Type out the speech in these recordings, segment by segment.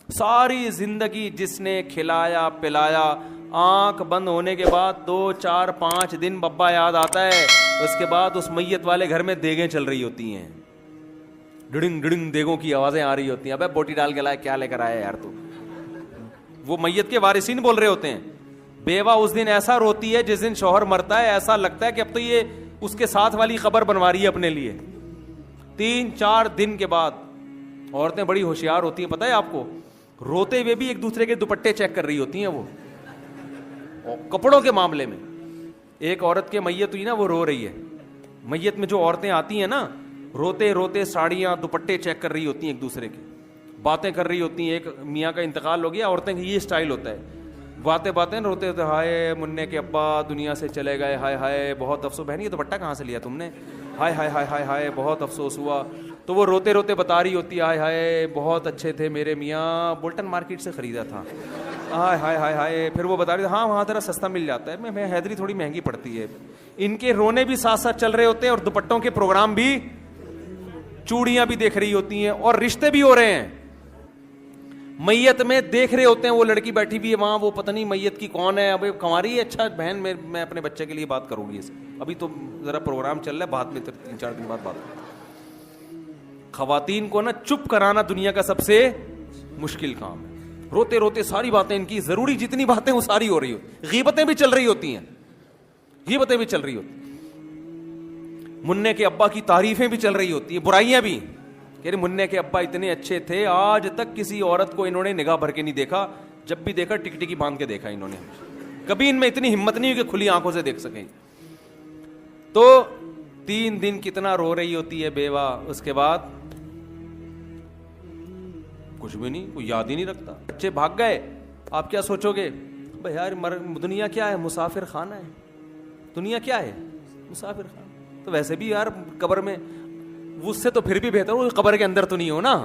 ساری زندگی جس نے کھلایا پلایا، آنکھ بند ہونے کے بعد 2 4 5 دن ببا یاد آتا ہے، اس کے بعد اس میت والے گھر میں دیگیں چل رہی ہوتی ہیں، ڈڑنگ ڈڑنگ دیگوں کی آوازیں آ رہی ہوتی ہیں، ابے بوٹی ڈال کے لائے، کیا لے کر آیا یار تو. وہ میت کے وارثین بول رہے ہوتے ہیں. بیوہ اس دن ایسا روتی ہے جس دن شوہر مرتا ہے، ایسا لگتا ہے کہ اب تو یہ اس کے ساتھ والی قبر بنوا رہی ہے اپنے لیے. 3 4 دن کے بعد عورتیں بڑی ہوشیار ہوتی ہیں، پتہ ہے آپ کو، روتے ہوئے بھی ایک دوسرے کے دوپٹے چیک کر رہی ہوتی ہیں وہ کپڑوں کے معاملے میں. ایک عورت کے میت ہوئی نا، وہ رو رہی ہے. میت میں جو عورتیں آتی ہیں نا، روتے روتے ساڑیاں دوپٹے چیک کر رہی ہوتی ہیں، ایک دوسرے کے باتیں کر رہی ہوتی ہیں. ایک میاں کا انتقال ہو گیا، عورتیں یہ اسٹائل ہوتا ہے، باتیں روتے ہوتے، ہائے منع کے ابا دنیا سے چلے گئے، ہائے ہائے بہت افسوس. بہن یہ دوپٹہ کہاں سے لیا تم نے؟ ہائے ہائے ہائے ہائے ہائے بہت افسوس ہوا. تو وہ روتے روتے بتا رہی ہوتی ہے، ہائے ہائے بہت اچھے تھے میرے میاں، بولٹن مارکیٹ سے خریدا تھا. ہائے ہائے ہائے ہائے. پھر وہ بتا رہی، ہاں وہاں ذرا سستا مل جاتا ہے، میں حیدری تھوڑی مہنگی پڑتی ہے. ان کے رونے بھی ساتھ ساتھ چل رہے ہوتے ہیں، اور دوپٹوں کے پروگرام بھی، چوڑیاں بھی دیکھ رہی ہوتی ہیں، اور رشتے بھی ہو رہے ہیں. میت میں دیکھ رہے ہوتے ہیں، وہ لڑکی بیٹھی بھی ہے وہاں، وہ پتہ نہیں میت کی کون ہے، اب کنواری ہے، اچھا بہن میں اپنے بچے کے لیے بات کروں گی، ابھی تو ذرا پروگرام چل رہا ہے، بعد میں 3 4 دن بعد بات کروں. خواتین کو نا چپ کرانا دنیا کا سب سے مشکل کام ہے. روتے روتے ساری باتیں ان کی، ضروری جتنی باتیں وہ ساری ہو رہی ہوتی، غیبتیں بھی چل رہی ہوتی ہیں، غیبتیں بھی چل رہی ہوتی، منع کے ابا کی تعریفیں بھی چل رہی ہوتی ہیں، برائیاں بھی، کہ منع کے ابا اتنے اچھے تھے، آج تک کسی عورت کو انہوں نے نگاہ بھر کے نہیں دیکھا، جب بھی دیکھا ٹک ٹکی باندھ کے دیکھا انہوں نے، کبھی ان میں اتنی ہمت نہیں ہوئی کہ کھلی آنکھوں سے دیکھ سکیں. تو 3 دن کتنا رو رہی ہوتی ہے بیوہ، اس کے بعد کچھ بھی نہیں، کوئی یاد ہی نہیں رکھتا. بچے بھاگ گئے، آپ کیا سوچو گے؟ بھائی یار دنیا کیا ہے؟ مسافر خانہ ہے. دنیا کیا ہے؟ مسافر خانہ. تو ویسے بھی یار قبر میں، اس سے تو پھر بھی بہتر ہو قبر کے اندر تو نہیں ہو نا،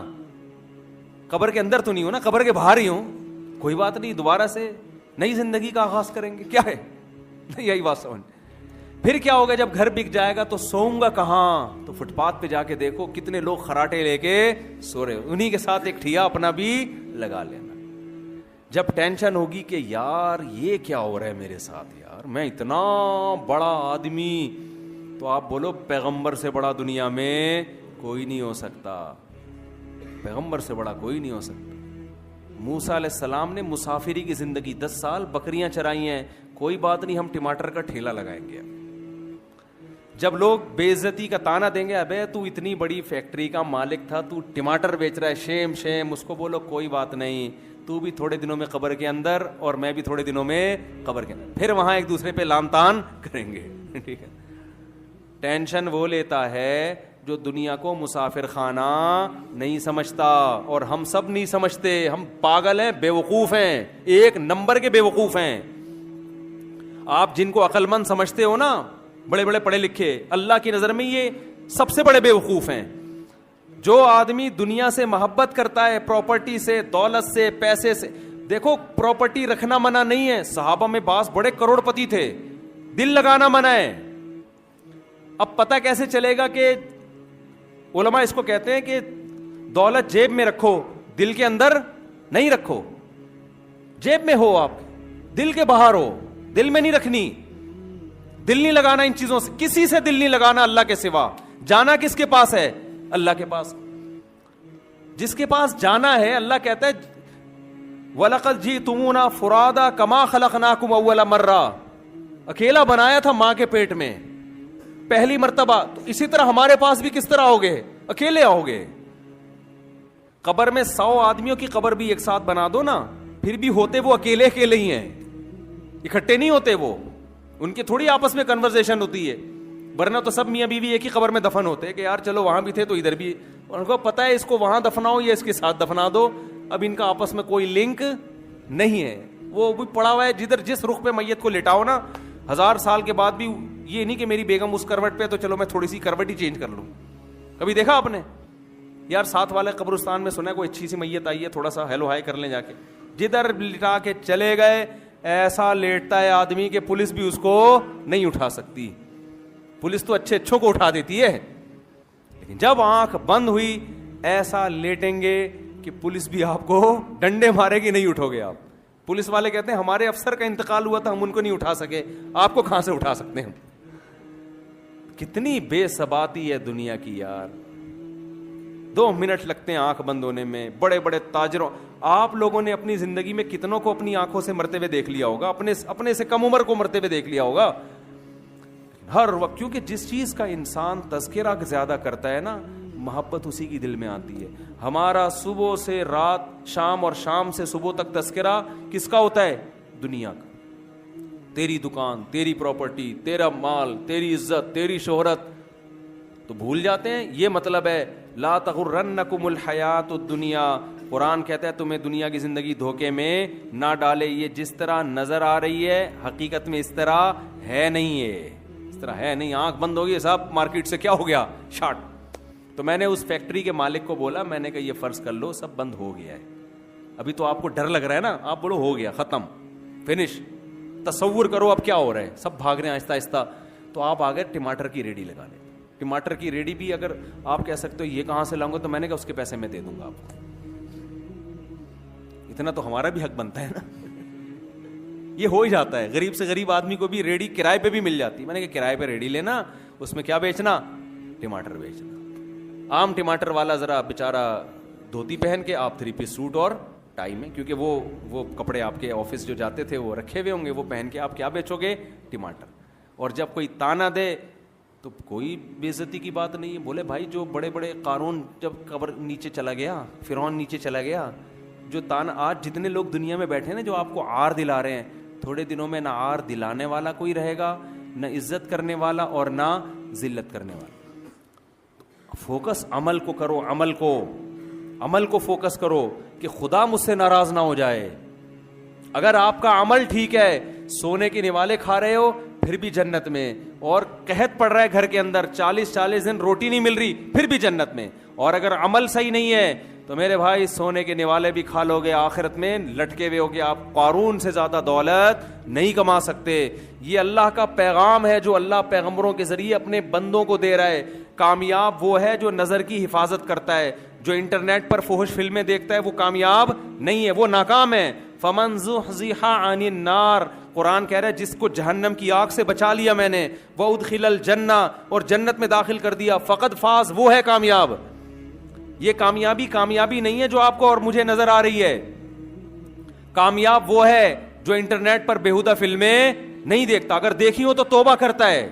قبر کے اندر تو نہیں ہو نا، قبر کے باہر ہی ہوں. کوئی بات نہیں، دوبارہ سے نئی زندگی کا آغاز کریں گے، کیا ہے؟ یہی بات سمجھ. پھر کیا ہوگا جب گھر بک جائے گا تو سوؤں گا کہاں؟ تو فٹ پاتھ پہ جا کے دیکھو کتنے لوگ خراٹے لے کے سو رہے، انہی کے ساتھ ایک ٹھیا اپنا بھی لگا لینا. جب ٹینشن ہوگی کہ یار یہ کیا ہو رہا ہے میرے ساتھ، یار میں اتنا بڑا آدمی، تو آپ بولو پیغمبر سے بڑا دنیا میں کوئی نہیں ہو سکتا، پیغمبر سے بڑا کوئی نہیں ہو سکتا. موسیٰ علیہ السلام نے مسافری کی زندگی 10 سال بکریاں چرائی ہیں، کوئی بات نہیں ہم ٹماٹر کا ٹھیلا لگائیں گے. جب لوگ بے عزتی کا تانا دیں گے، ابے تو اتنی بڑی فیکٹری کا مالک تھا، تو ٹماٹر بیچ رہا ہے، شیم شیم، اس کو بولو کوئی بات نہیں، تو بھی تھوڑے دنوں میں قبر کے اندر اور میں بھی تھوڑے دنوں میں قبر کے اندر، پھر وہاں ایک دوسرے پہ لام تان کریں گے. ٹھیک ہے. ٹینشن وہ لیتا ہے جو دنیا کو مسافر خانہ نہیں سمجھتا، اور ہم سب نہیں سمجھتے، ہم پاگل ہیں، بے وقوف ہیں، 1 نمبر کے بے وقوف ہیں. آپ جن کو عقل مند سمجھتے ہو نا، بڑے بڑے پڑھے لکھے، اللہ کی نظر میں یہ سب سے بڑے بے وقوف ہیں. جو آدمی دنیا سے محبت کرتا ہے، پراپرٹی سے، دولت سے، پیسے سے، دیکھو پراپرٹی رکھنا منع نہیں ہے، صحابہ میں بعض بڑے کروڑ پتی تھے، دل لگانا منع ہے. اب پتہ کیسے چلے گا کہ علماء اس کو کہتے ہیں کہ دولت جیب میں رکھو، دل کے اندر نہیں رکھو. جیب میں ہو آپ، دل کے باہر ہو، دل میں نہیں رکھنی، دل نہیں لگانا ان چیزوں سے، کسی سے دل نہیں لگانا اللہ کے سوا. جانا کس کے پاس ہے؟ اللہ کے پاس. جس کے پاس جانا ہے، اللہ کہتا ہے وَلَقَدْ جِئْتُمُونَا فُرَادَا كَمَا خَلَقْنَاكُمْ أَوَّلَ مَرَّةٍ، اکیلا بنایا تھا ماں کے پیٹ میں پہلی مرتبہ، تو اسی طرح ہمارے پاس بھی کس طرح ہوگے؟ اکیلے آؤ گے. قبر میں 100 آدمیوں کی قبر بھی ایک ساتھ بنا دو نا، پھر بھی ہوتے وہ اکیلے اکیلے ہی ہیں، اکٹھے نہیں ہوتے. وہ ان کی تھوڑی آپس میں کنورزیشن ہوتی ہے، ورنہ تو سب میاں بیوی ایک ہی قبر میں دفن ہوتے کہ یار چلو وہاں بھی تھے تو ادھر بھی، ان کو پتہ ہے اس کو وہاں دفناؤ یا اس کے ساتھ دفنا دو، اب ان کا آپس میں کوئی لنک نہیں ہے. وہ بھی پڑا ہوا ہے، جدھر جس رخ پہ میت کو لٹاؤ نا، 1000 سال کے بعد بھی یہ نہیں کہ میری بیگم اس کروٹ پہ تو چلو میں تھوڑی سی کروٹ ہی چینج کر لوں. کبھی دیکھا آپ نے؟ یار ساتھ والے قبرستان میں سنا ہے کوئی اچھی سی میت آئی ہے، تھوڑا سا ہیلو ہائی کر لیں جا کے، جدھر لٹا کے چلے گئے ایسا لیٹتا ہے آدمی کہ پولیس بھی اس کو نہیں اٹھا سکتی. پولیس تو اچھے اچھوں کو اٹھا دیتی ہے، لیکن جب آنکھ بند ہوئی ایسا لیٹیں گے کہ پولیس بھی آپ کو ڈنڈے مارے گی, نہیں اٹھو گے آپ. پولیس والے کہتے ہیں ہمارے افسر کا انتقال ہوا تھا, ہم ان کو نہیں اٹھا سکے, آپ کو کہاں سے اٹھا سکتے ہیں. کتنی بے ثباتی ہے دنیا کی یار. 2 منٹ لگتے ہیں آنکھ بند ہونے میں. بڑے بڑے تاجروں, آپ لوگوں نے اپنی زندگی میں کتنوں کو اپنی آنکھوں سے مرتے ہوئے دیکھ لیا ہوگا, اپنے سے کم عمر کو مرتے ہوئے دیکھ لیا ہوگا ہر وقت. کیونکہ جس چیز کا انسان تذکرہ زیادہ کرتا ہے نا, محبت اسی کی دل میں آتی ہے. ہمارا صبح سے رات, شام اور شام سے صبح تک تذکرہ کس کا ہوتا ہے؟ دنیا کا. تیری دکان, تیری پراپرٹی, تیرا مال, تیری عزت, تیری شہرت, تو بھول جاتے ہیں. یہ مطلب ہے لا تغرنکم الحیات الدنیا. قرآن کہتا ہے تمہیں دنیا کی زندگی دھوکے میں نہ ڈالے. یہ جس طرح نظر آ رہی ہے حقیقت میں اس طرح ہے نہیں, ہے اس طرح ہے نہیں. آنکھ بند ہوگی صاحب, مارکیٹ سے کیا ہو گیا, شارٹ. تو میں نے اس فیکٹری کے مالک کو بولا, میں نے کہا یہ فرض کر لو سب بند ہو گیا ہے. ابھی تو آپ کو ڈر لگ رہا ہے نا, آپ بولو ہو گیا, ختم, فنش. تصور کرو اب کیا ہو رہا ہے, سب بھاگ رہے ہیں آہستہ آہستہ. تو آپ آگے ٹماٹر کی ریڈی لگا لیں. ٹماٹر کی ریڈی بھی اگر آپ کہہ سکتے ہو یہ کہاں سے لاؤں گا, تو میں نے کہا اس کے پیسے میں دے دوں گا آپ کو. اتنا تو ہمارا بھی حق بنتا ہے نا. یہ ہو ہی جاتا ہے. غریب سے غریب آدمی کو بھی ریڈی کرائے پہ بھی مل جاتی. میں نے کہا کرائے پہ ریڈی لینا, اس میں کیا بیچنا, ٹماٹر بیچنا. عام ٹماٹر والا ذرا بیچارہ دھوتی پہن کے, آپ 3 پیس سوٹ اور ٹائی میں, کیونکہ وہ کپڑے آپ کے آفس جو جاتے تھے وہ رکھے ہوئے ہوں گے, وہ پہن کے آپ کیا بیچو گے, ٹماٹر. اور جب کوئی تانا دے تو کوئی بے عزتی کی بات نہیں ہے. بولے بھائی جو بڑے بڑے قارون جب قبر نیچے چلا گیا, فرعون نیچے چلا گیا, جو تانا آج جتنے لوگ دنیا میں بیٹھے ہیں نا جو آپ کو عار دلا رہے ہیں, تھوڑے دنوں میں نہ عار دلانے والا کوئی رہے گا, نہ عزت کرنے والا اور نہ ذلت کرنے والا. فوکس عمل کو کرو, عمل کو فوکس کرو کہ خدا مجھ سے ناراض نہ ہو جائے. اگر آپ کا عمل ٹھیک ہے, سونے کے نوالے کھا رہے ہو پھر بھی جنت میں, اور قحط پڑ رہا ہے گھر کے اندر, 40 دن روٹی نہیں مل رہی پھر بھی جنت میں. اور اگر عمل صحیح نہیں ہے تو میرے بھائی سونے کے نوالے بھی کھا لو گے, آخرت میں لٹکے ہوئے ہوگے. آپ قارون سے زیادہ دولت نہیں کما سکتے. یہ اللہ کا پیغام ہے جو اللہ پیغمبروں کے ذریعے اپنے بندوں کو دے رہا ہے. کامیاب وہ ہے جو نظر کی حفاظت کرتا ہے. جو انٹرنیٹ پر فحش فلمیں دیکھتا ہے وہ کامیاب نہیں ہے, وہ ناکام ہے. فمن زحزح عن النار, قرآن کہہ رہا ہے جس کو جہنم کی آگ سے بچا لیا میں نے, وادخل الجنہ, اور جنت میں داخل کر دیا, فقد فاز, وہ ہے کامیاب. یہ کامیابی نہیں ہے جو آپ کو اور مجھے نظر آ رہی ہے. کامیاب وہ ہے جو انٹرنیٹ پر بیہودہ فلمیں نہیں دیکھتا. اگر دیکھی ہو تو توبہ کرتا ہے,